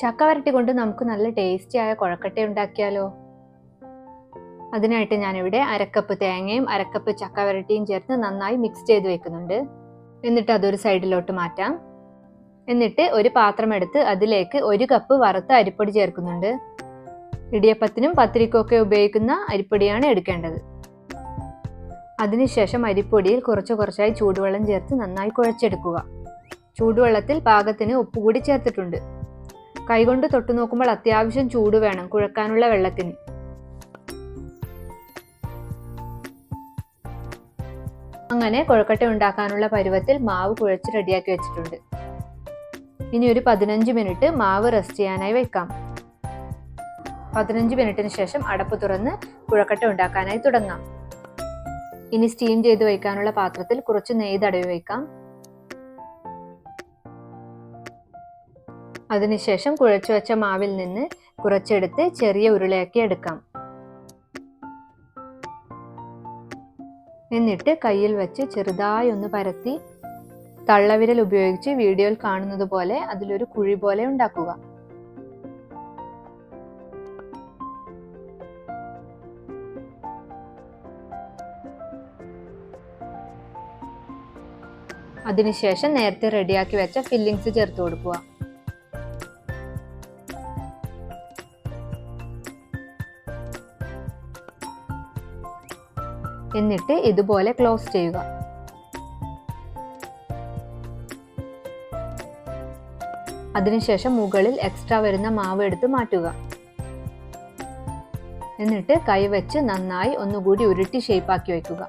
ചക്ക വരട്ടി കൊണ്ട് നമുക്ക് നല്ല ടേസ്റ്റിയായ കുഴക്കട്ട ഉണ്ടാക്കിയാലോ? അതിനായിട്ട് ഞാനിവിടെ അരക്കപ്പ് തേങ്ങയും അരക്കപ്പ് ചക്ക വരട്ടിയും ചേർത്ത് നന്നായി മിക്സ് ചെയ്ത് വെക്കുന്നുണ്ട്. എന്നിട്ട് അതൊരു സൈഡിലോട്ട് മാറ്റാം. എന്നിട്ട് ഒരു പാത്രം എടുത്ത് അതിലേക്ക് 1 കപ്പ് വറുത്ത അരിപ്പൊടി ചേർക്കുന്നുണ്ട്. ഇടിയപ്പത്തിനും പത്തിരിക്കും ഒക്കെ ഉപയോഗിക്കുന്ന അരിപ്പൊടിയാണ് എടുക്കേണ്ടത്. അതിനുശേഷം അരിപ്പൊടിയിൽ കുറച്ചായി ചൂടുവെള്ളം ചേർത്ത് നന്നായി കുഴച്ചെടുക്കുക. ചൂടുവെള്ളത്തിൽ പാകത്തിന് ഉപ്പ് കൂടി ചേർത്തിട്ടുണ്ട്. കൈകൊണ്ട് തൊട്ടു നോക്കുമ്പോൾ അത്യാവശ്യം ചൂട് വേണം കുഴക്കാനുള്ള വെള്ളത്തിന്. അങ്ങനെ കുഴക്കട്ട ഉണ്ടാക്കാനുള്ള പരുവത്തിൽ മാവ് കുഴച്ച് റെഡിയാക്കി വെച്ചിട്ടുണ്ട്. ഇനി ഒരു 15 മിനിറ്റ് മാവ് റെസ്റ്റ് ചെയ്യാനായി വെക്കാം. 15 മിനിറ്റിന് ശേഷം അടപ്പ് തുറന്ന് കുഴക്കട്ട ഉണ്ടാക്കാനായി തുടങ്ങാം. ഇനി സ്റ്റീം ചെയ്ത് വയ്ക്കാനുള്ള പാത്രത്തിൽ കുറച്ച് നെയ്യ് തടവി വയ്ക്കാം. അതിനുശേഷം കുഴച്ചു വെച്ച മാവിൽ നിന്ന് കുറച്ചെടുത്ത് ചെറിയ ഉരുളയാക്കി എടുക്കാം. എന്നിട്ട് കയ്യിൽ വെച്ച് ചെറുതായി ഒന്ന് പരത്തി തള്ളവിരൽ ഉപയോഗിച്ച് വീഡിയോയിൽ കാണുന്നത് പോലെ അതിലൊരു കുഴി പോലെ ഉണ്ടാക്കുക. അതിനുശേഷം നേരത്തെ റെഡിയാക്കി വെച്ച ഫില്ലിങ്സ് ചേർത്ത് കൊടുക്കുക. എന്നിട്ട് ഇതുപോലെ ക്ലോസ് ചെയ്യുക. അതിനുശേഷം മുകളിൽ എക്സ്ട്രാ വരുന്ന മാവ് എടുത്ത് മാറ്റുക. എന്നിട്ട് കൈ വെച്ച് നന്നായി ഒന്നുകൂടി ഉരുട്ടി ഷേപ്പാക്കി വയ്ക്കുക.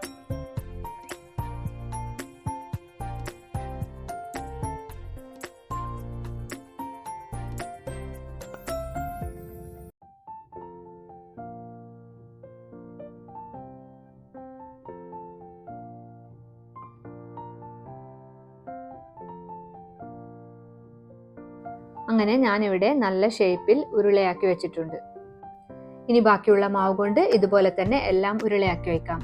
അങ്ങനെ ഞാനിവിടെ നല്ല ഷേപ്പിൽ ഉരുളയാക്കി വെച്ചിട്ടുണ്ട്. ഇനി ബാക്കിയുള്ള മാവ് കൊണ്ട് ഇതുപോലെ തന്നെ എല്ലാം ഉരുളയാക്കി വെക്കാം.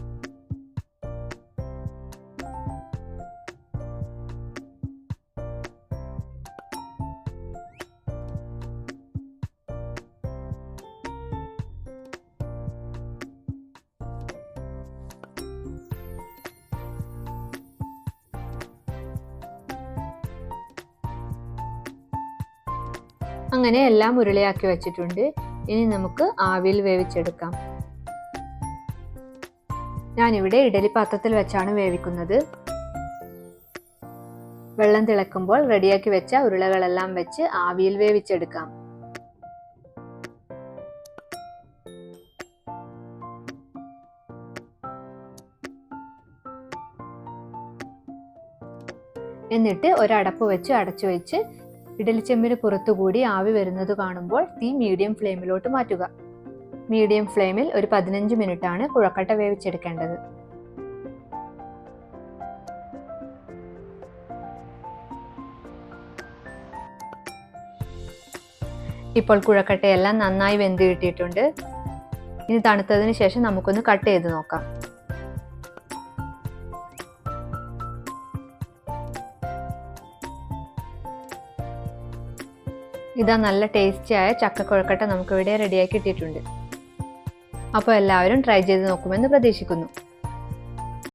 അങ്ങനെ എല്ലാം ഉരുളയാക്കി വെച്ചിട്ടുണ്ട്. ഇനി നമുക്ക് ആവിയിൽ വേവിച്ചെടുക്കാം. ഞാനിവിടെ ഇഡലി പാത്രത്തിൽ വെച്ചാണ് വേവിക്കുന്നത്. വെള്ളം തിളക്കുമ്പോൾ റെഡിയാക്കി വെച്ച ഉരുളകളെല്ലാം വെച്ച് ആവിയിൽ വേവിച്ചെടുക്കാം. എന്നിട്ട് ഒരടപ്പ് വെച്ച് അടച്ചു വെച്ച് ഇഡലിച്ചെമ്പിന് പുറത്തുകൂടി ആവി വരുന്നത് കാണുമ്പോൾ തീ മീഡിയം ഫ്ലെയിമിലോട്ട് മാറ്റുക. മീഡിയം ഫ്ലെയിമിൽ ഒരു 15 മിനിറ്റാണ് കുഴക്കട്ട വേവിച്ചെടുക്കേണ്ടത്. ഇപ്പോൾ കുഴക്കട്ടയെല്ലാം നന്നായി വെന്ത് കിട്ടിയിട്ടുണ്ട്. ഇനി തണുത്തതിന് ശേഷം നമുക്കൊന്ന് കട്ട് ചെയ്ത് നോക്കാം. ഇതാ നല്ല ടേസ്റ്റിയായ ചക്കക്കുഴക്കട്ട നമുക്കിവിടെ റെഡിയാക്കി ഇട്ടിട്ടുണ്ട്. അപ്പോൾ എല്ലാവരും ട്രൈ ചെയ്ത് നോക്കുമെന്ന് പ്രതീക്ഷിക്കുന്നു.